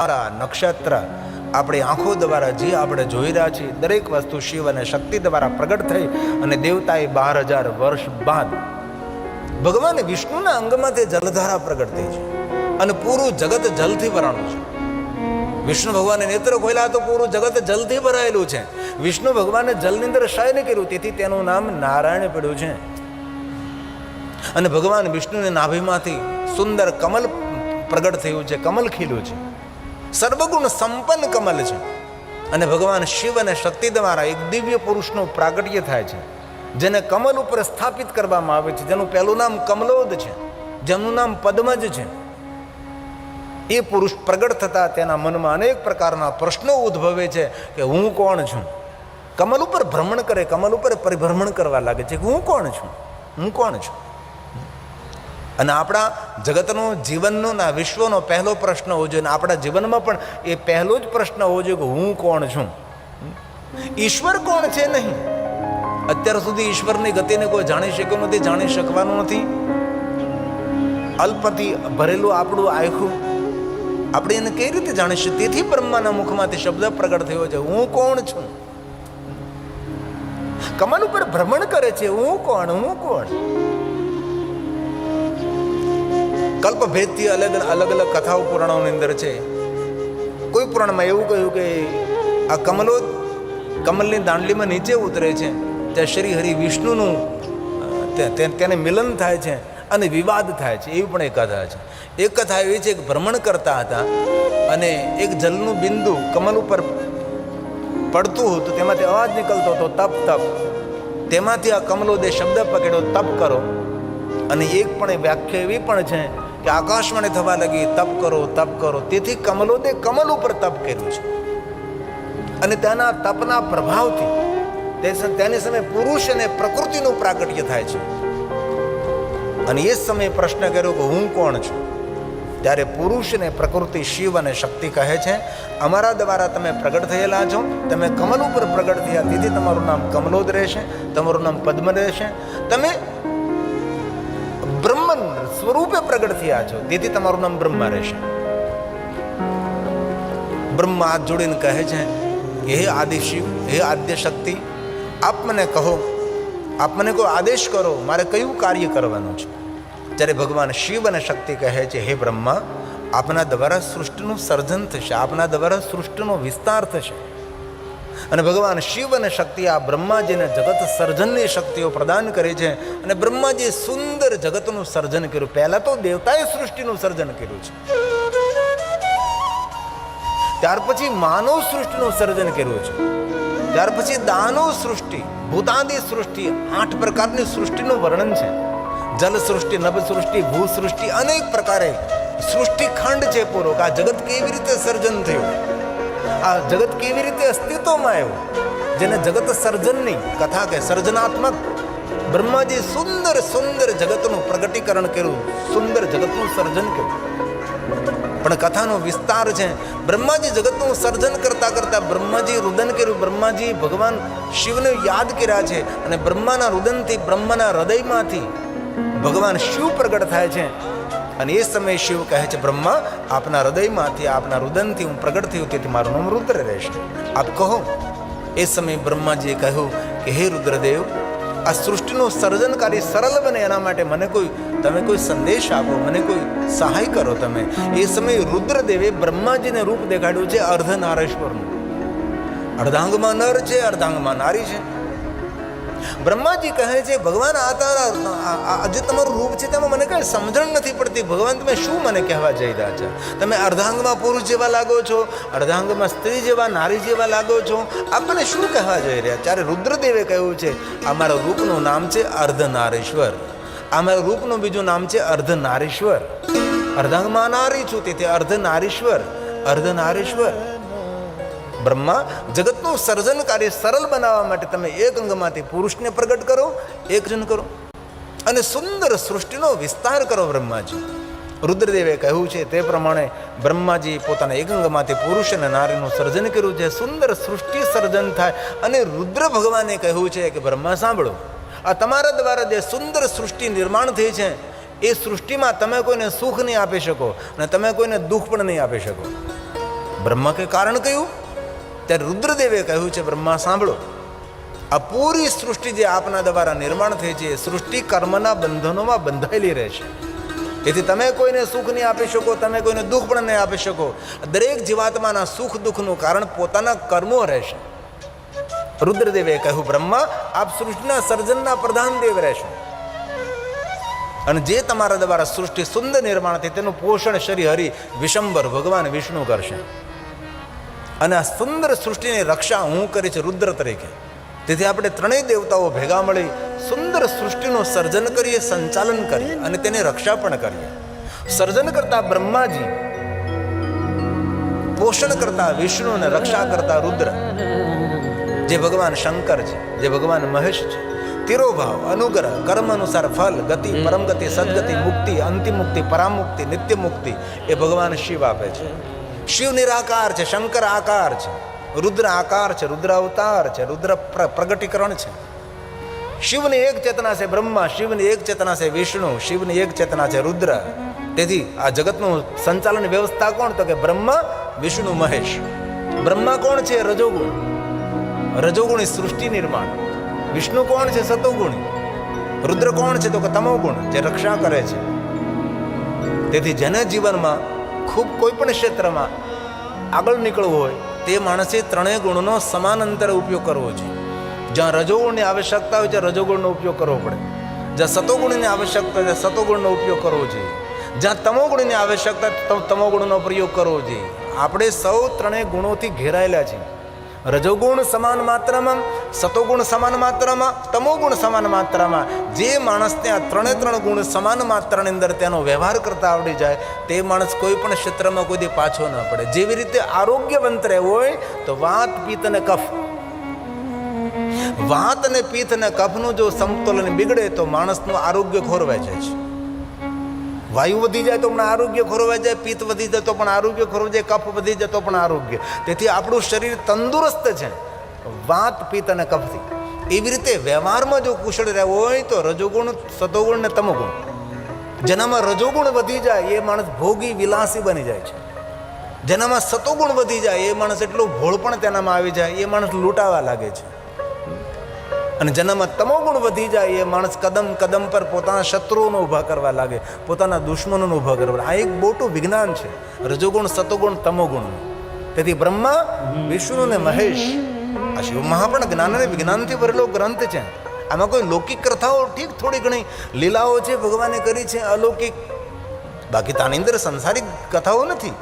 તારા નક્ષત્ર આપણી આંખો દ્વારા જે આપણે જોઈ રહ્યા છીએ દરેક વસ્તુ શિવ અને શક્તિ દ્વારા પ્રગટ થઈ અને દેવતાએ 12,000 વર્ષ બાદ ભગવાન વિષ્ણુના અંગમાં તે જલધારા પ્રગટ થઈ છે અને પૂરું જગત જલથી ભરાણું છે. વિષ્ણુ ભગવાને નેત્ર ખોલ્યા તો પૂરું જગત જલથી ભરાયેલું છે. વિષ્ણુ ભગવાને જલની અંદર શયન કર્યું, તેથી તેનું નામ નારાયણ પડ્યું છે. અને ભગવાન વિષ્ણુની નાભીમાંથી સુંદર કમલ પ્રગટ થયું છે, કમલ ખીલ્યું છે, સર્વગુણ સંપન્ન કમલ છે. અને ભગવાન શિવ અને શક્તિ દ્વારા એક દિવ્ય પુરુષનું પ્રાગટ્ય થાય છે, જેને કમલ ઉપર સ્થાપિત કરવામાં આવે છે, જેનું પહેલું નામ કમલોદ છે, જેનું નામ પદ્મજ છે. એ પુરુષ પ્રગટ થતા તેના મનમાં અનેક પ્રકારના પ્રશ્નો ઉદ્ભવે છે કે હું કોણ છું. કમલ ઉપર ભ્રમણ કરે, કમલ ઉપર પરિભ્રમણ કરવા લાગે છે કે હું કોણ છું, હું કોણ છું. અને આપણા જગતનો જીવનનો ના વિશ્વનો પહેલો પ્રશ્ન હોવો જોઈએ, અને આપણા જીવનમાં પણ એ પહેલો જ પ્રશ્ન હોવો જોઈએ કે હું કોણ છું. ઈશ્વર કોણ છે નહીં. અત્યાર સુધી ઈશ્વરની ગતિને કોઈ જાણી શક્યું નથી, જાણી શકવાનું નથી. અલ્પથી ભરેલું આપણું આખું આપણે એને કઈ રીતે જાણીશું. તેથી બ્રહ્માના મુખમાંથી શબ્દ પ્રગટ થયો છે, હું કોણ છું. કમલ ઉપર ભ્રમણ કરે છે, હું કોણ, હું કોણ. કલ્પભેદથી અલગ અલગ કથાઓ પુરાણોની અંદર છે. કોઈ પુરાણમાં એવું કહ્યું કે આ કમલો કમલની દાંડલીમાં નીચે ઉતરે છે, ત્યાં શ્રી હરિ વિષ્ણુનું તેને મિલન થાય છે અને વિવાદ થાય છે. એવી પણ એક કથા છે. એક કથા એવી છે કે ભ્રમણ કરતા હતા અને એક જલનું બિંદુ કમલ ઉપર પડતું હતું, તેમાંથી અવાજ નીકળતો હતો, તપ તપ. તેમાંથી આ કમલોદે શબ્દ પકડ્યો, તપ કરો. અને એક પણ વ્યાખ્યા એવી પણ છે કે આકાશવાણી થવા લાગી, તપ કરો, તપ કરો. તેથી કમલોદે કમલ ઉપર તપ કર્યું છે. અને તેના તપના પ્રભાવથી તેની સામે પુરુષ અને પ્રકૃતિનું પ્રાગટ્ય થાય છે. અને એ સમયે પ્રશ્ન કર્યો કે હું કોણ છું. ત્યારે પુરુષ અને પ્રકૃતિ, શિવ અને શક્તિ કહે છે, અમારા દ્વારા તમે પ્રગટ થયેલા છો, તમે કમલ ઉપર પ્રગટ થયા, તેથી તમારું નામ કમલોદ રહેશે, તમારું નામ પદ્મ રહેશે. તમે બ્રહ્મ સ્વરૂપે પ્રગટ થયા છો, તેથી તમારું નામ બ્રહ્મા રહેશે. બ્રહ્મા હાથ જોડીને કહે છે કે હે આદિ શિવ, હે આદ્ય શક્તિ, આપ મને કહો, આપ મને કોઈ આદેશ કરો, મારે કયું કાર્ય કરવાનું છે. જ્યારે ભગવાન શિવ અને શક્તિ કહે છે, હે બ્રહ્મા, આપના દ્વારા સૃષ્ટિનું સર્જન થશે, આપના દ્વારા સૃષ્ટિનો વિસ્તાર થશે. અને ભગવાન શિવ અને શક્તિ આ બ્રહ્માજીને જગત સર્જનની શક્તિઓ પ્રદાન કરે છે. અને બ્રહ્માજીએ સુંદર જગતનું સર્જન કર્યું. પહેલા તો દેવતાએ સૃષ્ટિનું સર્જન કર્યું છે, ત્યાર પછી માનવ સૃષ્ટિનું સર્જન કર્યું છે, ત્યાર પછી દાનવ સૃષ્ટિ, ભૂતાદિ સૃષ્ટિ, 8 પ્રકારની સૃષ્ટિનું વર્ણન છે. જલ સૃષ્ટિ, નભ સૃષ્ટિ, ભૂ સૃષ્ટિ, અનેક પ્રકારે સૃષ્ટિખંડ છે પૂરો. આ જગત કેવી રીતે સર્જન થયું, આ જગત કેવી રીતે અસ્તિત્વમાં આવ્યું, જેને જગત સર્જનની કથા કે સર્જનાત્મક. બ્રહ્માજી સુંદર સુંદર જગતનું પ્રગટીકરણ કર્યું, સુંદર જગતનું સર્જન કર્યું. પણ કથાનો વિસ્તાર છે. બ્રહ્માજી જગતનું સર્જન કરતા કરતા બ્રહ્માજી રુદન કર્યું. બ્રહ્માજી ભગવાન શિવને યાદ કર્યા છે. અને બ્રહ્માના રુદનથી, બ્રહ્માના હૃદયમાંથી ભગવાન શિવ પ્રગટ થાય છે. અને એ સમયે શિવ કહે છે, બ્રહ્મા, આપના હૃદયમાંથી, આપના રુદનથી હું પ્રગટ થયું, તેથી મારું નામ રુદ્ર રહેશે, આપ કહો. એ સમયે બ્રહ્માજીએ કહ્યું કે હે રુદ્રદેવ, આ સૃષ્ટિનું સર્જનકારી સરળ બને એના માટે તમે કોઈ સંદેશ આપો, મને કોઈ સહાય કરો તમે. એ સમયે રુદ્રદેવે બ્રહ્માજીને રૂપ દેખાડ્યું છે અર્ધનારેશ્વરનું. અર્ધાંગમાં નર છે, અર્ધાંગમાં નારી છે. બ્રહ્માજી કહે છે, ભગવાન આ જે તમારું રૂપ છે તેમાં મને કઈ સમજણ નથી પડતી. ભગવાન, તમે શું મને કહેવા જઈ રહ્યા છો? તમે અર્ધાંગમાં પુરુષ જેવા લાગો છો, અર્ધાંગમાં સ્ત્રી જેવા, નારી જેવા લાગો છો, આપ મને શું કહેવા જઈ રહ્યા? ત્યારે રુદ્રદેવે કહ્યું છે, આ મારા રૂપનું નામ છે અર્ધનારીશ્વર. આ મારા રૂપનું બીજું નામ છે અર્ધનારીશ્વર. અર્ધાંગમાં નારી છું, તેથી અર્ધનારીશ્વર, અર્ધનારીશ્વર. બ્રહ્મા, જગતનું સર્જન કાર્ય સરળ બનાવવા માટે તમે એક અંગમાંથી પુરુષને પ્રગટ કરો, એક જન કરો, અને સુંદર સૃષ્ટિનો વિસ્તાર કરો. બ્રહ્માજી રુદ્રદેવે કહ્યું છે તે પ્રમાણે બ્રહ્માજી પોતાના એક અંગમાંથી પુરુષ અને નારીનું સર્જન કર્યું છે. સુંદર સૃષ્ટિ સર્જન થાય. અને રુદ્ર ભગવાને કહ્યું છે કે બ્રહ્મા, સાંભળો, આ તમારા દ્વારા જે સુંદર સૃષ્ટિ નિર્માણ થઈ છે, એ સૃષ્ટિમાં તમે કોઈને સુખ નહીં આપી શકો અને તમે કોઈને દુઃખ પણ નહીં આપી શકો. બ્રહ્મા કે કારણ કહ્યું? ત્યારે રુદ્રદેવે કહ્યું છે, બ્રહ્મા સાંભળો, આ પૂરી સૃષ્ટિ જે આપના દ્વારા નિર્માણ થઈ છે એ સૃષ્ટિ કર્મના બંધનોમાં બંધાયેલી રહેશે. તેથી તમે કોઈને સુખ નહીં આપી શકો, તમે કોઈને દુઃખ પણ નહીં આપી શકો. દરેક જીવાત્માના સુખ દુઃખનું કારણ પોતાના કર્મો રહેશે. રુદ્રદેવે કહ્યું, બ્રહ્મા આપ સૃષ્ટિના સર્જનના પ્રધાન દેવ રહેશો અને જે તમારા દ્વારા સૃષ્ટિ સુંદર નિર્માણ થઈ તેનું પોષણ શ્રી હરિ વિશંબર ભગવાન વિષ્ણુ કરશે અને આ સુંદર સૃષ્ટિની રક્ષા હું કરીશ રુદ્ર તરીકે. તેથી આપણે ત્રણેય દેવતાઓ ભેગા મળી સુંદર સૃષ્ટિનું સર્જન કરીએ, સંચાલન કરીએ અને તેની રક્ષા પણ કરીએ. સર્જન કરતા બ્રહ્માજી, પોષણ કરતા વિષ્ણુ અને રક્ષા કરતા રુદ્ર, જે ભગવાન શંકર છે, જે ભગવાન મહેશ છે. તિરોભાવ, અનુગ્રહ, કર્મ અનુસાર ફલ, ગતિ, પરમ ગતિ, સદગતિ, મુક્તિ, અંતિમ મુક્તિ, પરામુક્તિ, નિત્ય મુક્તિ એ ભગવાન શિવ આપે છે. શિવ નિરાકાર છે, શંકર આકાર છે, રુદ્ર આકાર છે, રુદ્ર અવતાર છે, રુદ્ર પ્રગટીકરણ છે. શિવની એક ચેતના છે બ્રહ્મા, શિવની એક ચેતના છે વિષ્ણુ, શિવની એક ચેતના છે રુદ્ર. તેથી આ જગતનું સંચાલન વ્યવસ્થા કોણ? તો કે બ્રહ્મા, વિષ્ણુ, મહેશ. બ્રહ્મા કોણ છે? રજોગુણ, રજોગુણી સૃષ્ટિ નિર્માણ. વિષ્ણુ કોણ છે? સતોગુણી. રુદ્ર કોણ છે? તો કે તમોગુણ, જે રક્ષા કરે છે. તેથી જેને જીવનમાં ખૂબ કોઈ પણ ક્ષેત્રમાં આગળ નીકળવું હોય તે માણસે ત્રણેય ગુણનો સમાન અંતરે ઉપયોગ કરવો જોઈએ. જ્યાં રજોગુણની આવશ્યકતા હોય ત્યાં રજોગુણનો ઉપયોગ કરવો પડે, જ્યાં સતોગુણની આવશ્યકતા હોય ત્યાં સતોગુણનો ઉપયોગ કરવો જોઈએ, જ્યાં તમોગુણની આવશ્યકતા તમોગુણનો પ્રયોગ કરવો જોઈએ. આપણે સૌ ત્રણેય ગુણોથી ઘેરાયેલા છીએ. રજોગુણ સમાન માત્રામાં, સતોગુણ સમાન માત્રામાં, તમોગુણ સમાન માત્રામાં. જે માણસને આ ત્રણ ગુણ સમાન માત્રાની અંદર તેનો વ્યવહાર કરતા આવડી જાય તે માણસ કોઈ પણ ક્ષેત્રમાં કોઈ દી પાછો ન પડે. જેવી રીતે આરોગ્યવંત રહેવું હોય તો વાત, પિત્ત અને કફ, વાત અને પિત્ત અને કફનું જો સમતોલન બિગડે તો માણસનું આરોગ્ય ખોરવાઈ જાય છે. વાયુ વધી જાય તો પણ આરોગ્ય ખોરવાઈ જાય, પિત્ત વધી જાય તો પણ આરોગ્ય ખોરવાઈ જાય, કફ વધી જાય તો પણ આરોગ્ય. તેથી આપણું શરીર તંદુરસ્ત છે વાત, પિત્ત અને કફથી. એવી રીતે વ્યવહારમાં જો કુશળ રહેવો હોય તો રજોગુણ, સતોગુણ ને તમોગુણ. જેનામાં રજોગુણ વધી જાય એ માણસ ભોગી વિલાસી બની જાય છે. જેનામાં સતોગુણ વધી જાય એ માણસ એટલું ભોળ પણ તેનામાં આવી જાય એ માણસ લૂંટાવા લાગે છે. અને જેનામાં તમોગુણ વધી જાય એ માણસ કદમ કદમ પર પોતાના શત્રુઓને ઊભા કરવા લાગે, પોતાના દુશ્મનોને ઊભા કરવા. આ એક મોટું વિજ્ઞાન છે, રજોગુણ, સતોગુણ, તમોગુણ. તેથી બ્રહ્મા, વિષ્ણુ અને મહેશ, આ શિવમહા પણ જ્ઞાન અને વિજ્ઞાનથી ભરેલો ગ્રંથ છે. આમાં કોઈ લૌકિક કથાઓ ઠીક થોડી ઘણી લીલાઓ છે ભગવાને કરી છે અલૌકિક, બાકી તાની અંદર સંસારિક કથાઓ નથી.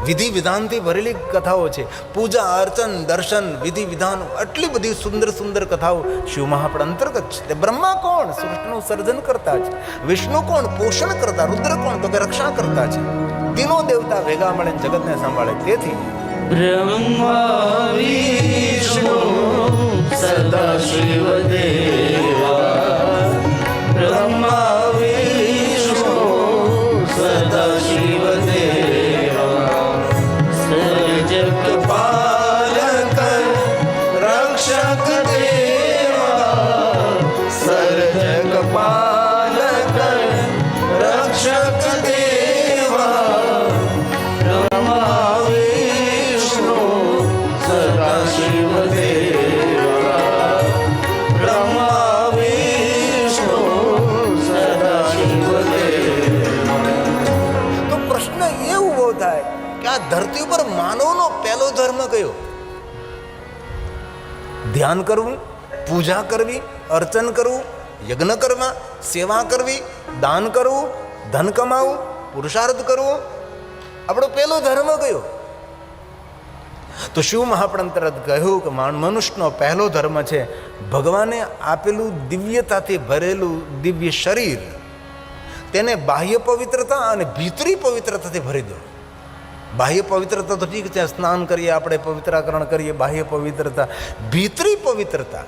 વિધિ વિધાનથી ભરેલી કથાઓ છે. પૂજા, અર્ચન, દર્શન, વિધિ વિધાન, આટલી બધી સુંદર સુંદર કથાઓ શિવમહા પણ અંતર્ગત છે. બ્રહ્મા કોણ? સૃષ્ટિનું સર્જન કરતા છે. વિષ્ણુ કોણ? પોષણ કરતા. રુદ્ર કોણ? તો કે રક્ષા કરતા છે. તીનો દેવતા ભેગા મળે જગતને સંભાળે. તેથી બ્રહ્મા વિષ્ણુ સદા શિવ દેવા, બ્રહ્મા વિષ્ણુ સદા શિવ દેવા, સર્જક પાલક રક્ષક દેવા, સર્જક પાલક રક્ષક દેવા, બ્રહ્મા વિષ્ણુ સદા શિવ દેવા, બ્રહ્મા વિષ્ણુ સદા શિવ દેવા. તો પ્રશ્ન એ ઊભો થાય કે આ ધરતી ઉપર માનવનો પહેલો ધર્મ કયો? ધ્યાન કરવું, પૂજા કરવી, અર્ચન કરવું, યજ્ઞ કરવા, સેવા કરવી, દાન કરવું, ધન કમાવું, પુરુષાર્થ કરવો, આપણો પહેલો ધર્મ કયો? તો શિવ મહાપ્રંતરત કહ્યું કે મનુષ્યનો પહેલો ધર્મ છે ભગવાને આપેલું દિવ્યતાથી ભરેલું દિવ્ય શરીર, તેને બાહ્ય પવિત્રતા અને ભીતરી પવિત્રતાથી ભરી દો. બાહ્ય પવિત્રતા તો ઠીક છે, સ્નાન કરીએ આપણે, પવિત્રાકરણ કરીએ, બાહ્ય પવિત્રતા. ભીતરી પવિત્રતા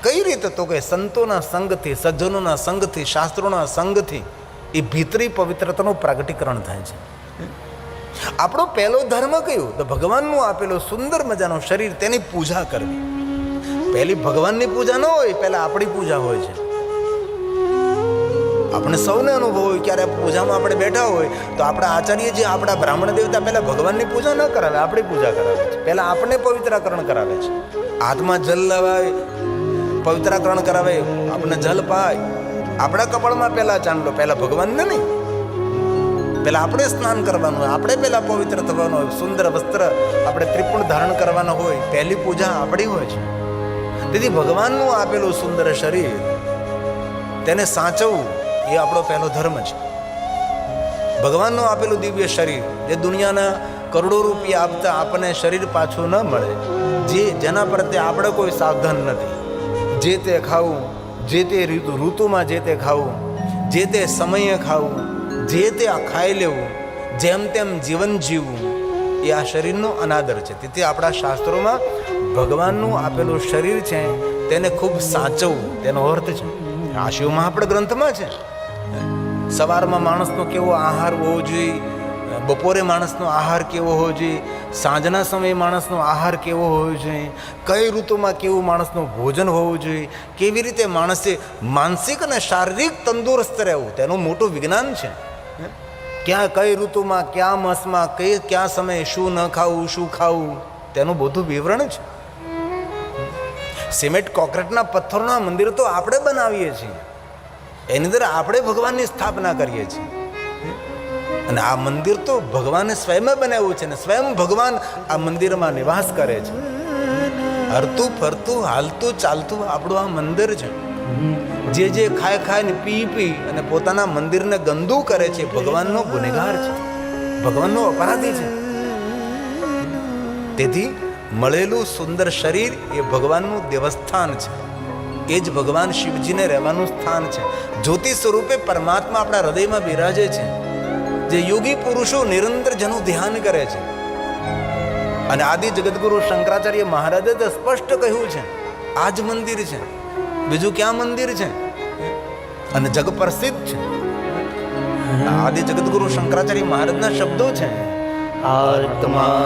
કઈ રીતે? તો કે સંતોના સંગથી, સજ્જનોના સંગથી, શાસ્ત્રોના સંગથી એ ભીતરી પવિત્રતાનું પ્રાગટીકરણ થાય છે. આપણો પહેલો ધર્મ કયો? તો ભગવાનનું આપેલું સુંદર મજાનું શરીર, તેની પૂજા કરવી. પહેલી ભગવાનની પૂજા ન હોય, પહેલા આપણી પૂજા હોય છે. આપણે સૌને અનુભવ હોય. ક્યારે પૂજામાં આપણે બેઠા હોય તો આપણા આચાર્યજી આપણા બ્રાહ્મણ દેવતા પહેલાં ભગવાનની પૂજા ન કરાવે, આપણી પૂજા કરાવે છે. પહેલાં આપણે પવિત્રાકરણ કરાવે છે. હાથમાં જલ લવાય, પવિત્રાકરણ કરાવે, આપણે જલ પાય. આપણા કપાળમાં પહેલાં ચાંદલો, પહેલાં ભગવાનને નહીં, પહેલાં આપણે સ્નાન કરવાનું હોય, આપણે પહેલાં પવિત્ર થવાનું હોય, સુંદર વસ્ત્ર આપણે ત્રિપુણ ધારણ કરવાના હોય. પહેલી પૂજા આપણી હોય છે. તેથી ભગવાનનું આપેલું સુંદર શરીર તેને સાચવવું એ આપણો પહેલો ધર્મ છે. ભગવાનનું આપેલું દિવ્ય શરીર, જે દુનિયાના કરોડો રૂપિયા આપતા આપણને શરીર પાછું ન મળે, જેના પ્રત્યે આપણે કોઈ સાવધાન નથી. જે તે ખાવું, જે તે ઋતુમાં જે તે ખાવું, જે તે સમયે ખાવું, જે તે ખાઈ લેવું, જેમ તેમ જીવન જીવવું, એ આ શરીરનો અનાદર છે. તેથી આપણા શાસ્ત્રોમાં ભગવાનનું આપેલું શરીર છે તેને ખૂબ સાચવવું તેનો અર્થ છે. આ શિવ મહાપ્રદ ગ્રંથમાં છે. સવારમાં માણસનો કેવો આહાર હોવો જોઈએ, બપોરે માણસનો આહાર કેવો હોવો જોઈએ, સાંજના સમયે માણસનો આહાર કેવો હોવો જોઈએ, કઈ ઋતુમાં કેવું માણસનું ભોજન હોવું જોઈએ, કેવી રીતે માણસે માનસિક અને શારીરિક તંદુરસ્ત રહેવું તેનું મોટું વિજ્ઞાન છે. ક્યાં કઈ ઋતુમાં, ક્યાં માસમાં, ક્યાં સમયે શું ન ખાવું, શું ખાવું, તેનું બધું વિવરણ છે. સિમેન્ટ કોન્ક્રીટના પથ્થરના મંદિર તો આપણે બનાવીએ છીએ, એની અંદર આપણે ભગવાનની સ્થાપના કરીએ છીએ. અને આ મંદિર તો ભગવાને સ્વયં બનાવ્યું છે ને સ્વયં ભગવાન આ મંદિરમાં નિવાસ કરે છે. હરતું ફરતું હાલતું ચાલતું આપણું આ મંદિર છે. જે ખાય ખાઈને પી પી અને પોતાના મંદિરને ગંદુ કરે છે ભગવાનનો ગુનેગાર છે, ભગવાનનો અપરાધી છે. તેથી મળેલું સુંદર શરીર એ ભગવાનનું દેવસ્થાન છે. એ જ ભગવાન શિવજીને રહેવાનું સ્થાન છે. જ્યોતિ સ્વરૂપે પરમાત્મા આપણા હૃદયમાં બિરાજે છે. જે યોગી પુરુષો નિરંતર જેનું ધ્યાન કરે છે. અને આદિ જગતગુરુ શંકરાચાર્ય મહારાજે તો સ્પષ્ટ કહ્યું છે, આ જ મંદિર છે, બીજું ક્યાં મંદિર છે? અને જગ પ્રસિદ્ધ છે. આદિ જગતગુરુ શંકરાચાર્ય મહારાજના શબ્દો છે, આત્મા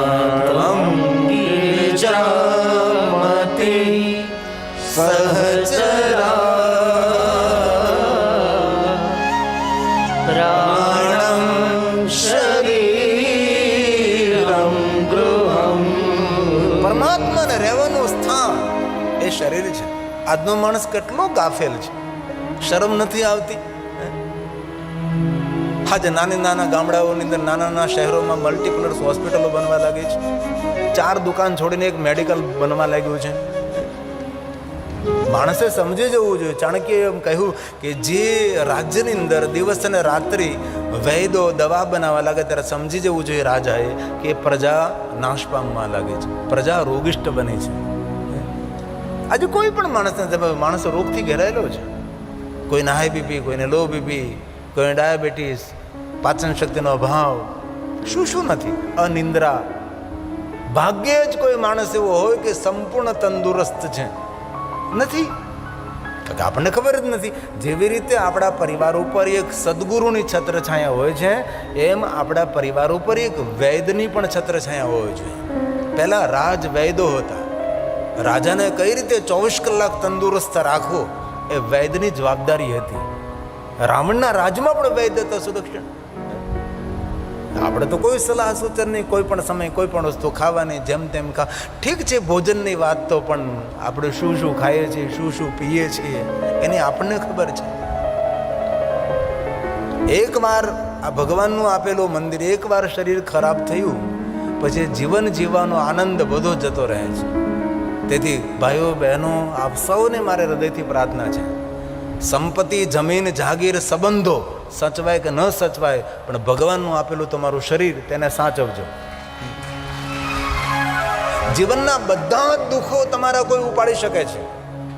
ગીજામતે સહચરા પ્રાણમ શરીરમ ગૃહમ. પરમાત્માને રહેવાનું સ્થાન એ શરીર છે. આજનો માણસ કેટલો ગાફેલ છે, શરમ નથી આવતી. આજે નાના ગામડાઓની અંદર, નાના શહેરોમાં મલ્ટીપ્લસ હોસ્પિટલો બનવા લાગી છે. 4 દુકાન છોડીને એક મેડિકલ બનવા લાગ્યું છે. માણસે સમજી જવું જોઈએ. ચાણક્યએ એમ કહ્યું કે જે રાજ્યની અંદર દિવસ અને રાત્રિ વૈદો દવા બનાવવા લાગે ત્યારે સમજી જવું જોઈએ રાજાએ કે પ્રજા નાશ પામવા લાગે છે, પ્રજા રોગિષ્ટ બની છે. આજે કોઈ પણ માણસ રોગથી ઘેરાયેલો છે. કોઈને હાઈ બીપી, કોઈને લો બીપી, કોઈને ડાયાબિટીસ, પાચન શક્તિનો અભાવ, શું નથી, અનિંદ્રા. ભાગ્યે જ કોઈ માણસ એવો હોય કે સંપૂર્ણ તંદુરસ્ત છે. નથી, આપણને ખબર જ નથી. જેવી રીતે આપણા પરિવાર ઉપર એક સદગુરુની છત્રછાયા હોય છે, એમ આપણા પરિવાર ઉપર એક વૈદની પણ છત્રછાયા હોવી જોઈએ. પહેલા રાજ વૈદો હતા. રાજાને કઈ રીતે 24 કલાક તંદુરસ્ત રાખવો એ વૈદની જવાબદારી હતી. રાવણના રાજમાં પણ વૈદ હતો સુદક્ષિણ. આપણે તો કોઈ સલાહ સૂચન નહીં, કોઈ પણ સમય કોઈ પણ વસ્તુ ખાવાની જેમ તેમ ખા. ઠીક છે, ભોજનની વાત તો, પણ આપણે શું ખાઈએ છીએ, શું પીએ છીએ એની આપણને ખબર છે. એકવાર આ ભગવાનનું આપેલું મંદિર, એકવાર શરીર ખરાબ થયું પછી જીવન જીવવાનો આનંદ બધો જતો રહે છે. તેથી ભાઈઓ બહેનો, આપ સૌને મારે હૃદયથી પ્રાર્થના છે, સંપત્તિ, જમીન, જાગીર, સંબંધો સચવાય કે ન સચવાય, પણ ભગવાનનું આપેલું તમારું શરીર તેને સાચવજો. જીવનના બધા દુઃખો તમારા કોઈ ઉપાડી શકે છે.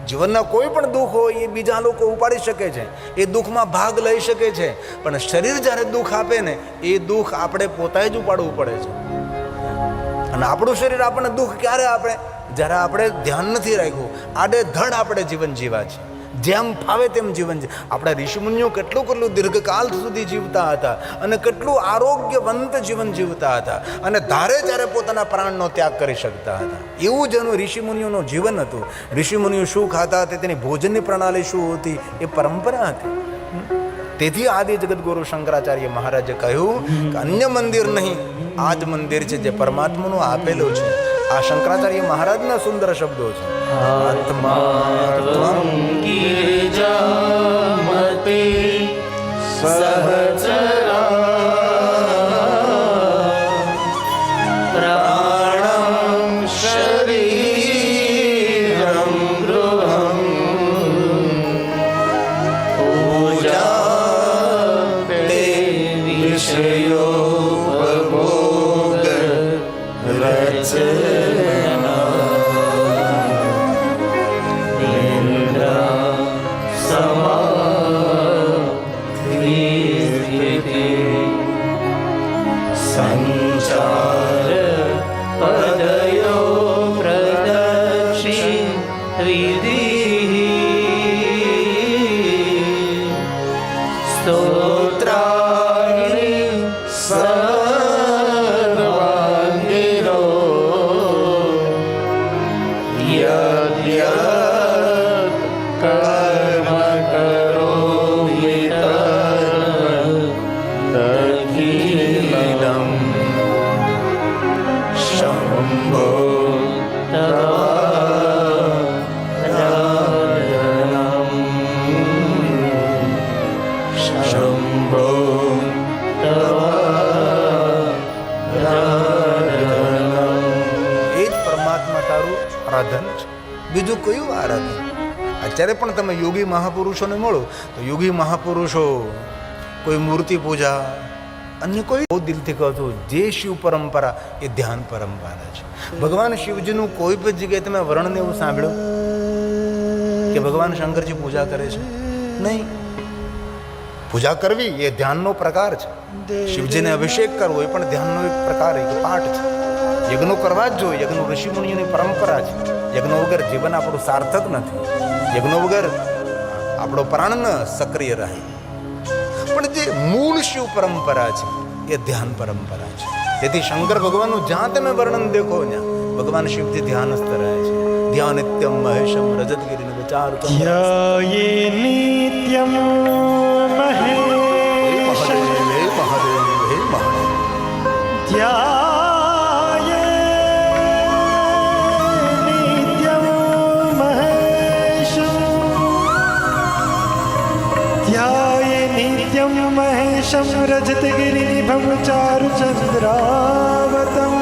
જીવનના કોઈ પણ દુઃખ હોય એ બીજા લોકો ઉપાડી શકે છે, એ દુઃખમાં ભાગ લઈ શકે છે. પણ શરીર જ્યારે દુઃખ આપે ને, એ દુઃખ આપણે પોતે જ ઉપાડવું પડે છે. અને આપણું શરીર આપણને દુઃખ ક્યારે આપે? જ્યારે આપણે ધ્યાન નથી રાખ્યું, આડેધડ આપણે જીવન જીવા છે, જેમ ફાવે તેમ જીવન છે. આપણા ઋષિમુનિઓ કેટલું દીર્ઘકાલ સુધી જીવતા હતા અને કેટલું આરોગ્યવંત જીવન જીવતા હતા, અને ધારે જ્યારે પોતાના પ્રાણનો ત્યાગ કરી શકતા હતા. એવું જ એનું ઋષિમુનિઓનું જીવન હતું. ઋષિમુનિઓ શું ખાતા હતા, તેની ભોજનની પ્રણાલી શું હતી, એ પરંપરા હતી. તેથી આદિ જગતગુરુ શંકરાચાર્ય મહારાજે કહ્યું કે અન્ય મંદિર નહીં, આ જ મંદિર છે જે પરમાત્માનું આપેલું છે. આ શંકરાચાર્ય મહારાજના સુંદર શબ્દો છે. આત્મા ગિરિજામતે સહચરા પ્રાણં શરીરં ગૃહં પૂજા તે વિષયોપભોગ રચના ઇન્દ્રા સમાધિ સંચાર પદયો પ્રદક્ષિણ વિધિ સ્તોત્રાણિ સર્વાંગિરો યદ્યત કર્મ કરોમિ તદખિલં શંભો તવારાધનં શંભો તવારાધનં. એ જ પરમાત્મા તારું આરાધન છે, બીજું કયું આરાધન? અત્યારે પણ તમે યોગી મહાપુરુષોને મળો તો યોગી મહાપુરુષો કોઈ મૂર્તિ પૂજા, અન્ય કોઈ બહુ દિલથી કહો છો, જે શિવ પરંપરા એ ધ્યાન પરંપરા છે. ભગવાન શિવજીનું કોઈ પણ જગ્યાએ તમે વર્ણન એવું સાંભળ્યું કે ભગવાન શંકરજી પૂજા કરે છે? નહીં. પૂજા કરવી એ ધ્યાનનો પ્રકાર છે. શિવજીને અભિષેક કરવો એ પણ ધ્યાનનો એક પ્રકાર, એક પાઠ છે. યજ્ઞો કરવા જ જોઈએ, યજ્ઞો ઋષિમુનિઓની પરંપરા છે. યજ્ઞો વગર જીવન આપણું સાર્થક નથી. યજ્ઞો વગર આપણો પ્રાણ ન સક્રિય રહે. પણ જે મૂળ શિવ પરંપરા છે એ ધ્યાન પરંપરા છે. તેથી શંકર ભગવાનનું જ્યાં તમે વર્ણન દેખો ત્યાં ભગવાન શિવથી ધ્યાનસ્થ રહે છે. ધ્યાન નિત્યમ મહેશમ રજતગીરીને વિચાર ध्याये नित्यं महेशं હે મહાદેવ, હે મહાદેવ. ध्याये नित्यं महेशं ध्याये नित्यं महेशं रजतगिरिनिभं चारुचन्द्रावतं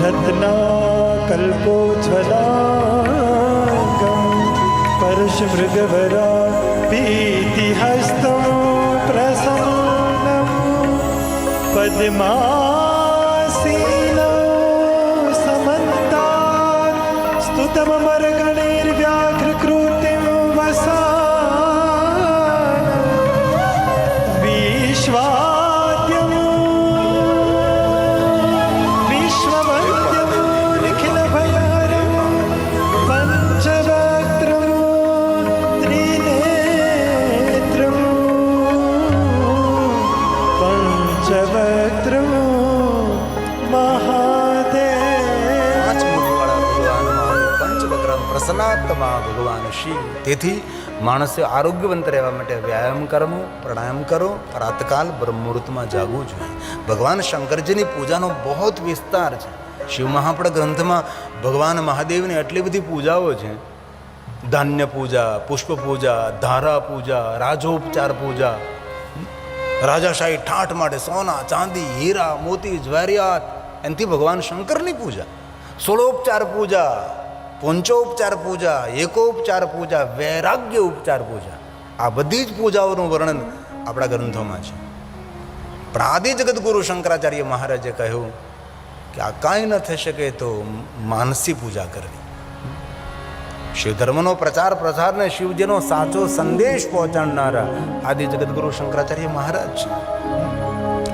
रत्नाकल्पोज्ज्वलाङ्गं परशुमृगवरा भीतिहस्तं प्रसन्नं पद्मासीनो समन्तात् स्तुतममरगणैर्व्याघ्रकृतिं वसानं विश्वाद्यं विश्ववन्द्यं निखिलभयहरं पञ्चवक्त्रं त्रिनेत्रं પંચવક્ત્રમ મહાદેવ. પાંચ મુખવાળા ભગવાન મહાદેવ, પંચવક્રમ પ્રસન્નાત્મા ભગવાન શિવ. તેથી માણસે આરોગ્યવંત રહેવા માટે વ્યાયામ કરવો, પ્રાણાયામ કરો, પ્રાતકાલ બ્રહ્મ મુહૂર્તમાં જાગવું જોઈએ. ભગવાન શંકરજીની પૂજાનો બહુ વિસ્તાર છે. શિવ મહાપડ ગ્રંથમાં ભગવાન મહાદેવની આટલી બધી પૂજાઓ છે. ધાન્ય પૂજા, પુષ્પ પૂજા, ધારા પૂજા, રાજોપચાર પૂજા, રાજાશાહી ઠાઠ માટે સોના, ચાંદી, હીરા, મોતી, જ્વેરિયાત, એનાથી ભગવાન શંકરની પૂજા. સોળોપચાર પૂજા, પંચોપચાર પૂજા, એકોપચાર પૂજા, વૈરાગ્ય ઉપચાર પૂજા, આ બધી જ પૂજાઓનું વર્ણન આપણા ગ્રંથોમાં છે. પણ આદિ જગતગુરુ શંકરાચાર્ય મહારાજે કહ્યું કે આ કાંઈ ન થઈ શકે તો માનસી પૂજા કરવી. શિવ ધર્મનો પ્રચાર પ્રસારને શિવજીનો સાચો સંદેશ પહોંચાડનારા આદિ જગતગુરુ શંકરાચાર્ય મહારાજ છે.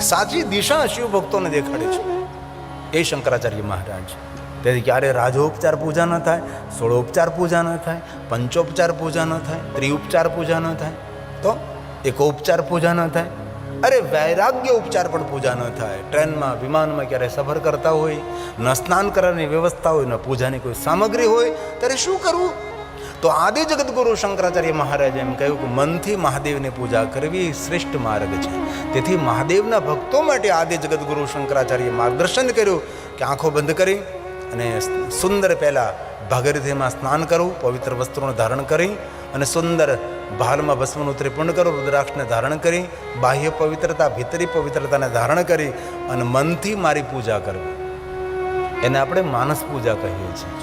સાચી દિશા શિવ ભક્તોને દેખાડે છે એ શંકરાચાર્ય મહારાજ. તેથી ક્યારે રાજોપચાર પૂજા ન થાય, સોળોપચાર પૂજા ન થાય, પંચોપચાર પૂજા ન થાય, ત્રિઉપચાર પૂજા ન થાય, તો એકોપચાર પૂજા ન થાય. અરે વૈરાગ્ય ઉપચાર પણ પૂજા ન થાય. ટ્રેનમાં, વિમાનમાં ક્યારે સફર કરતા હોય, ન સ્નાન કરવાની વ્યવસ્થા હોય, ન પૂજાની કોઈ સામગ્રી હોય, ત્યારે શું કરવું? તો આદિ જગદગુરુ શંકરાચાર્ય મહારાજે એમ કહ્યું કે મનથી મહાદેવની પૂજા કરવી એ શ્રેષ્ઠ માર્ગ છે. તેથી મહાદેવના ભક્તો માટે આદિ જગદગુરુ શંકરાચાર્ય માર્ગદર્શન કર્યું કે આંખો બંધ કરી અને સુંદર પહેલાં ભાગીરથીમાં સ્નાન કરવું, પવિત્ર વસ્ત્રોને ધારણ કરી અને સુંદર ભાલમાં ભસ્મનું ત્રિપુંડ કરો, રુદ્રાક્ષને ધારણ કરી, બાહ્ય પવિત્રતા ભીતરી પવિત્રતાને ધારણ કરી અને મનથી મારી પૂજા કરવી. એને આપણે માનસ પૂજા કહીએ છીએ,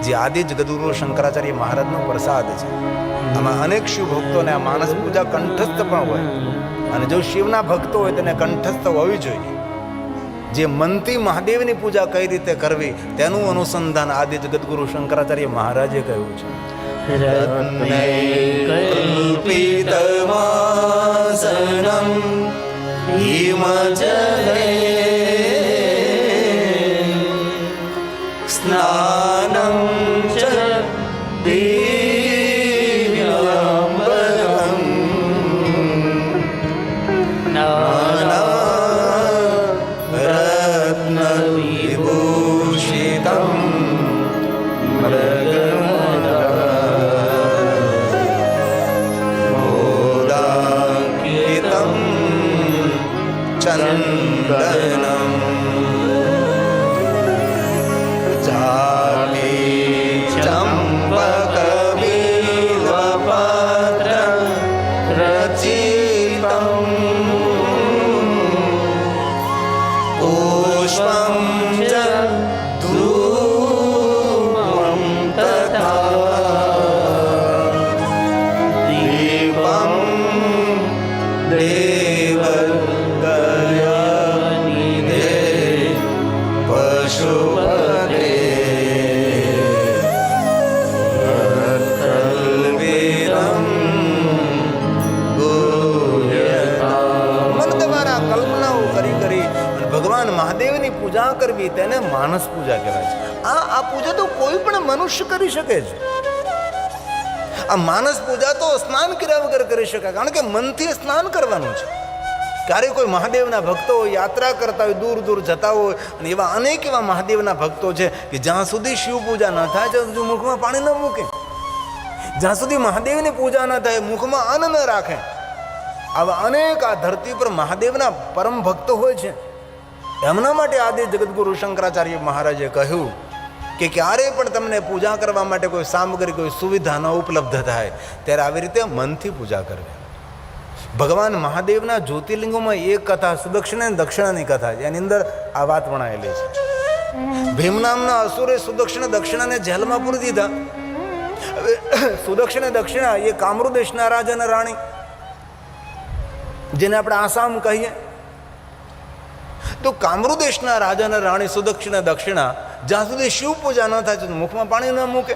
જે આદિ જગદગુરુ શંકરાચાર્ય મહારાજનો પ્રસાદ છે. આમાં અનેક શિવ ભક્તોને આ માનસ પૂજા કંઠસ્થ પણ હોય, અને જો શિવના ભક્તો હોય તેને કંઠસ્થ હોવી જોઈએ. જે મનથી મહાદેવની પૂજા કઈ રીતે કરવી તેનું અનુસંધાન આદિ જગદગુરુ શંકરાચાર્ય મહારાજે કહ્યું છે. કલ્પિતમાસનમ હિમજલે સ્નાનમ ચ દિવ્યાંબરમ નાનારત્ન વિભૂષિતમ મોદાંકિતમ ચંદનમ મહાદેવની પૂજા કરવી તેને માનસ પૂજા કહેવાય છે. આ પૂજા તો કોઈ પણ મનુષ્ય કરી શકે છે. આ માનસ પૂજા તો સ્નાન કર્યા વગર કરી શકાય, કારણ કે મનથી સ્નાન કરવાનું છે. ક્યારે કોઈ મહાદેવના ભક્તો યાત્રા કરતા હોય, દૂર દૂર જતા હોય, અને એવા અનેક એવા મહાદેવના ભક્તો છે કે જ્યાં સુધી શિવ પૂજા ન થાય ત્યાં સુધી મુખમાં પાણી ન મૂકે, જ્યાં સુધી મહાદેવની પૂજા ન થાય મુખમાં અન્ન ન રાખે. આવા અનેક આ ધરતી પર મહાદેવના પરમ ભક્તો હોય છે. એમના માટે આદિ જગદગુરુ શંકરાચાર્ય મહારાજે કહ્યું કે ક્યારેય પણ તમને પૂજા કરવા માટે કોઈ સામગ્રી, કોઈ સુવિધા ન ઉપલબ્ધ થાય ત્યારે આવી રીતે મનથી પૂજા કરવી. ભગવાન મહાદેવના જ્યોતિર્લિંગોમાં એક કથા સુદક્ષિણા અને દક્ષિણાની કથા છે, એની અંદર આ વાત વણાયેલી છે. ભીમ નામના અસુરે સુદક્ષિણા દક્ષિણાને જેલમાં પૂરી દીધા. હવે સુદક્ષિણા દક્ષિણા એ કામરૂ દેશના રાજા અને રાણી, જેને આપણે આસામ કહીએ, તો કામરૂ દેશના રાજા અને રાણી સુદક્ષિણા દક્ષિણા જ્યાં સુધી શિવ પૂજા ન થાય તો મુખમાં પાણી ન મૂકે.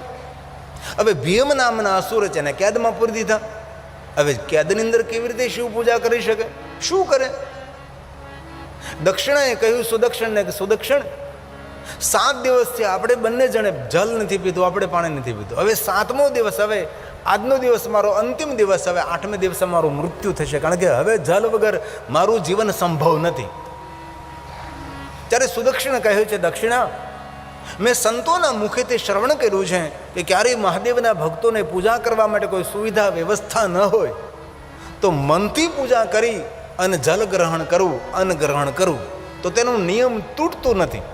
હવે ભીમ નામના અસુર છે એને કેદમાં પૂરી દીધા. હવે કેદની અંદર કેવી રીતે શિવ પૂજા કરી શકે? શું કરે? દક્ષિણાએ કહ્યું સુદક્ષિણને કે સુદક્ષિણ, 7 દિવસથી આપણે બંને જણે જલ નથી પીધું, આપણે પાણી નથી પીધું. હવે 7મો દિવસ, હવે આજનો દિવસ મારો અંતિમ દિવસ, હવે 8મે દિવસે મારું મૃત્યુ થશે, કારણ કે હવે જલ વગર મારું જીવન સંભવ નથી. ત્યારે સુદક્ષિણ કહ્યું છે, દક્ષિણા, મેં સંતોના મુખેથી શ્રવણ કર્યું છે કે ક્યારેય મહાદેવના ભક્તોને પૂજા કરવા માટે કોઈ સુવિધા વ્યવસ્થા ન હોય તો મનથી પૂજા કરી અને જલ ગ્રહણ કરવું, અન્ન ગ્રહણ કરવું, તો તેનો નિયમ તૂટતું નથી.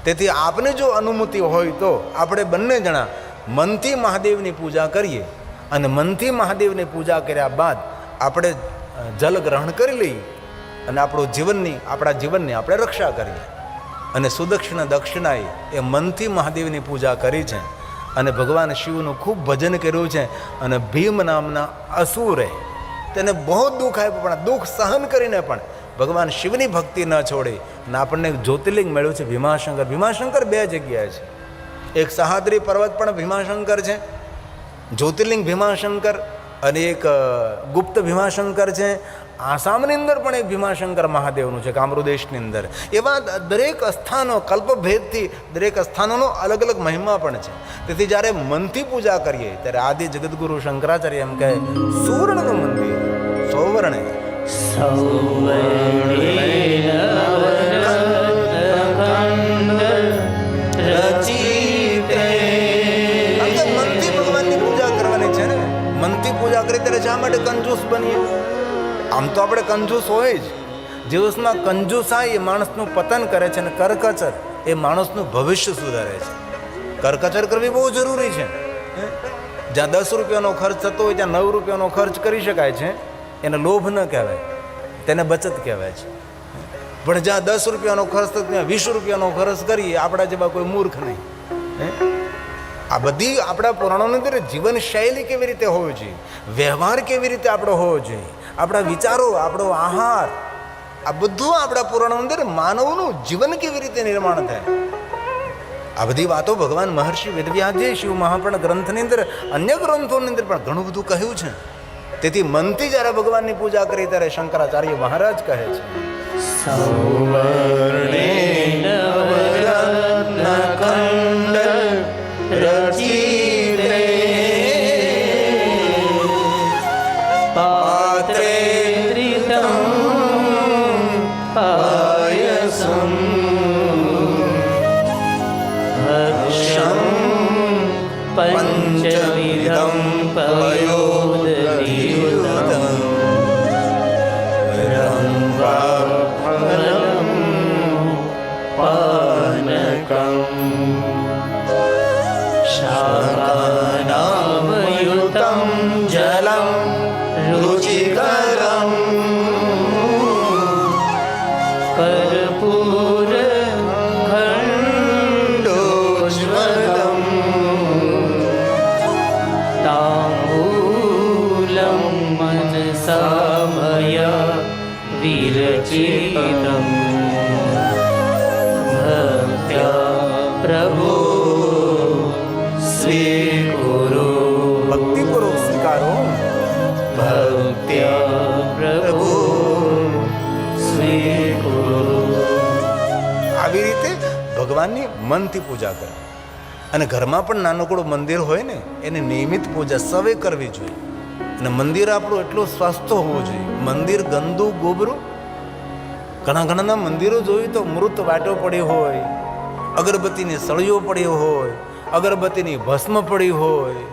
તેથી આપને જો અનુમતિ હોય તો આપણે બંને જણા મનથી મહાદેવની પૂજા કરીએ, અને મનથી મહાદેવની પૂજા કર્યા બાદ આપણે જલ ગ્રહણ કરી લઈએ અને આપણા જીવનની આપણે રક્ષા કરીએ. અને સુદક્ષિણા દક્ષિણાએ એ મનથી મહાદેવની પૂજા કરી છે અને ભગવાન શિવનું ખૂબ ભજન કર્યું છે. અને ભીમ નામના અસુરે તેને બહુ દુઃખ આપ્યું, પણ દુઃખ સહન કરીને પણ ભગવાન શિવની ભક્તિ ન છોડી અને આપણને જ્યોતિર્લિંગ મળ્યું છે ભીમાશંકર. ભીમાશંકર 2 જગ્યાએ છે. એક સહાદ્રી પર્વત પણ ભીમાશંકર છે, જ્યોતિર્લિંગ ભીમાશંકર, અને એક ગુપ્ત ભીમાશંકર છે. આસામની અંદર પણ એક ભીમાશંકર મહાદેવનું છે, કામરૂ દેશની અંદર. એવા દરેક સ્થાનો કલ્પભેદથી દરેક સ્થાનોનો અલગ અલગ મહિમા પણ છે. તેથી જ્યારે મનથી પૂજા કરીએ ત્યારે આદિ જગદગુરુ શંકરાચાર્ય એમ કહે, સુવર્ણનું મંદિર, સૌવર્ણે મનથી ભગવાનની પૂજા આપણે શા માટે કંજૂસ બનીએ? આમ તો આપણે કંજૂસ હોય જ. દિવસમાં કંજૂસાઈ એ માણસનું પતન કરે છે અને કરકચર એ માણસનું ભવિષ્ય સુધારે છે. કરકચર કરવી બહુ જરૂરી છે. જ્યાં 10 રૂપિયાનો ખર્ચ થતો હોય ત્યાં 9 રૂપિયાનો ખર્ચ કરી શકાય છે. એને લોભ ન કહેવાય, તેને બચત કહેવાય છે. પણ જ્યાં 10 રૂપિયાનો ખર્ચ થતો ત્યાં 20 રૂપિયાનો ખર્ચ કરીએ, આપણા જેવા કોઈ મૂર્ખ નહીં. આ બધી આપણા પુરાણોની અંદર જીવનશૈલી કેવી રીતે હોવી જોઈએ, વ્યવહાર કેવી રીતે આપણો હોવો જોઈએ, આપણા વિચારો, આપણો આહાર, આ બધું આપણા પુરાણોની અંદર માનવનું જીવન કેવી રીતે નિર્માણ થાય, આ બધી વાતો ભગવાન મહર્ષિ વેદવ્યાસજી શિવ મહાપુરાણ ગ્રંથની અંદર, અન્ય ગ્રંથોની અંદર પણ ઘણું બધું કહ્યું છે. તેથી મનથી જ્યારે ભગવાનની પૂજા કરી ત્યારે શંકરાચાર્ય મહારાજ કહે છે, સૌવર્ણેન વરત્નકંડ રચિતે પાત્રે ત્રિતમ પાયસમ ભક્ષમ પંચવિધમ પયોદયુતમ રંભાફલમ પાનકમ શાકાનામયુતમ જલમ રુચિકરમ કર્પૂર ખંડોજ્વલમ તાંબૂલમ મનસામય વિરચિતમ ભક્ત્યા પ્રભુ સ્વીકુરુ ભક્તિપૂર્વક સ્વીકારો. ભક્ત્યા પ્રભુ સ્વીકુરુ. આવી રીતે ભગવાનની મનથી પૂજા કરે. અને ઘરમાં પણ નાનકડું મંદિર હોય ને, એની નિયમિત પૂજા સવે કરવી જોઈએ. અને મંદિર આપણું એટલું સ્વસ્થ હોવું જોઈએ. મંદિર ગંદુ ગોબરું, ઘણા મંદિરો જોયું તો મૃત વાટો પડી હોય, અગરબત્તીની સળીઓ પડી હોય, અગરબત્તીની ભસ્મ પડી હોય,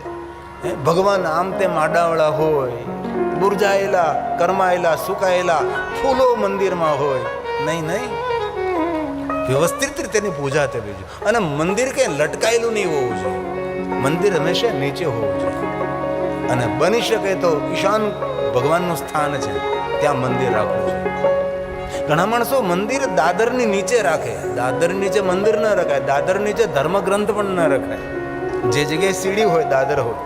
ભગવાન આમ તેમ આડાવડા હોય, બુરજાયેલા, કરમાયેલા, સુકાયેલા ફૂલો મંદિરમાં હોય. નહીં, વ્યવસ્થિત રીતે તેની પૂજા થવી જોઈએ. અને મંદિર કંઈ લટકાયેલું નહીં હોવું જોઈએ. મંદિર હંમેશા નીચે હોવું જોઈએ. અને બની શકે તો ઈશાન ભગવાનનું સ્થાન છે, ત્યાં મંદિર રાખવું જોઈએ. ઘણા માણસો મંદિર દાદરની નીચે રાખે. દાદર નીચે મંદિર ન રખાય, દાદર નીચે ધર્મગ્રંથ પણ ન રખાય. જે જગ્યાએ સીડી હોય, દાદર હોય,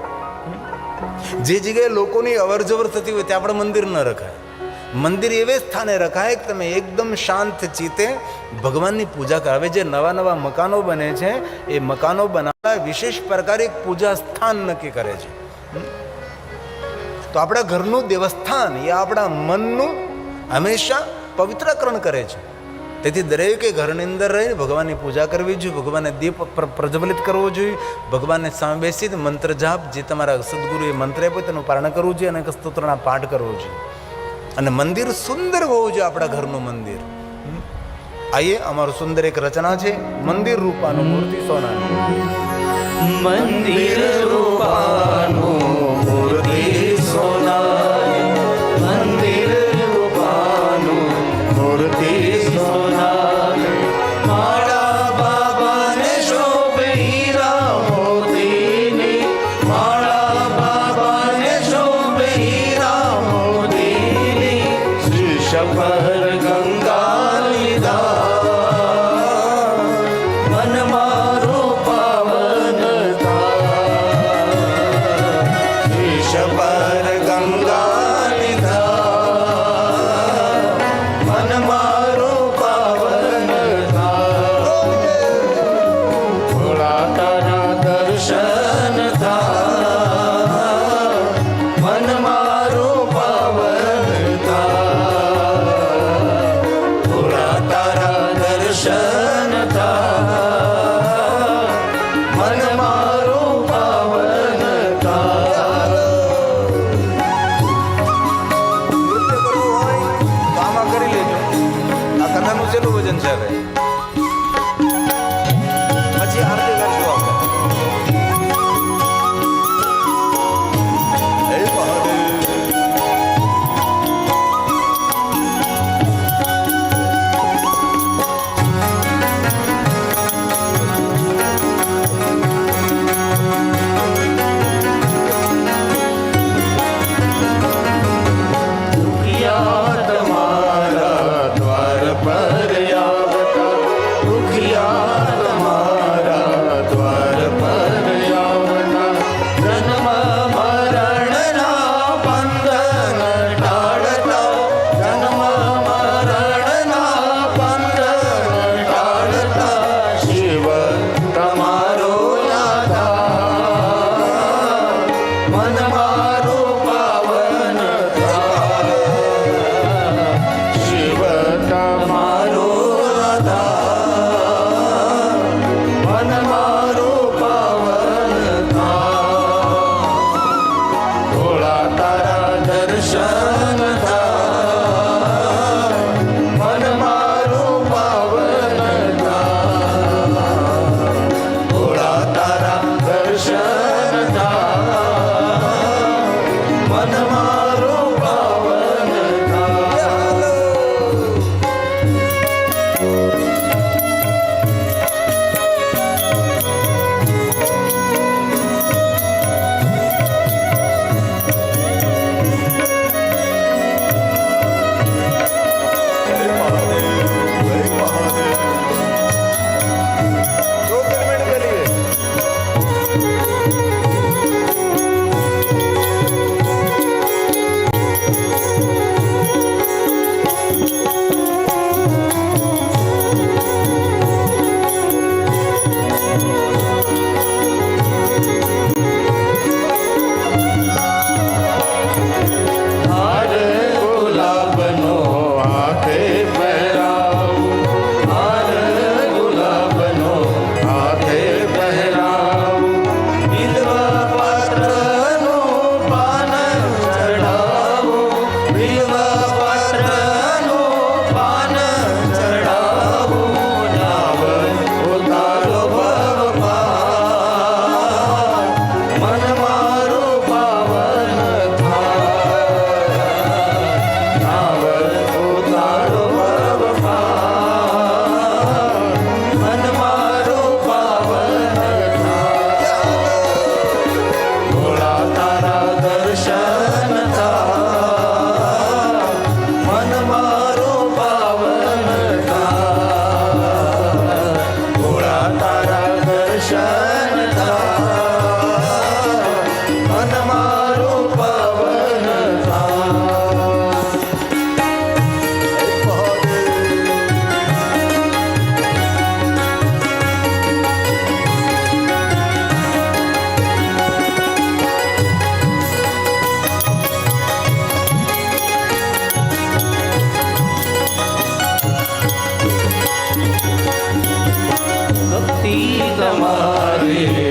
જે જગ્યાએ લોકોની અવર જવર થતી હોય ત્યાં પણ મંદિર ન રખાય. મંદિર એવે સ્થાને રખાય કે તમે એકદમ શાંત ચિત્તે ભગવાનની પૂજા કરો. હવે જે નવા મકાનો બને છે, એ મકાનો બનાવવા વિશેષ પ્રકારે એક પૂજા સ્થાન નક્કી કરે છે. તો આપણા ઘરનું દેવસ્થાન એ આપણા મનનું હંમેશા પવિત્રકરણ કરે છે. તેથી દરેકે ઘરની અંદર રહીને ભગવાનની પૂજા કરવી જોઈએ, ભગવાનને દીપ પ્રજ્વલિત કરવો જોઈએ, ભગવાનને સામે બેસી મંત્ર જાપ, જે તમારા સદગુરુએ મંત્ર આપ્યો તેનું પારણ કરવું જોઈએ અને સ્તોત્રના પાઠ કરવો જોઈએ. અને મંદિર સુંદર હોવું જોઈએ, આપણા ઘરનું મંદિર. આઈએ, અમારું સુંદર એક રચના છે, મંદિર રૂપાનું મૂર્તિ સોનાનું. મંદિર રૂપાનું મૂર્તિ સોનાની, મંદિર રૂપાનું મૂર્તિ સોનાની, મારા બાબાને શોભે હીરા મોતીની, મારા બાબાને શોભે હીરા મોતીની, શીશ પર ગંગા લીધા, મન મારો પાવન શીશ પર ગંગા લીધા, મન મારો પાવન ભોળા તારા દર્શન થા, મન મારો પાવન ભોળા તારા દર્શન થા, મન મારો પાવન નૃત્ય કરવું હોય તો આમાં કરી લેજો. આ કથાનું છેલ્લું વજન છે. હવે પછી આરતી કરશું આપણે. હે મહાદેવ. મારે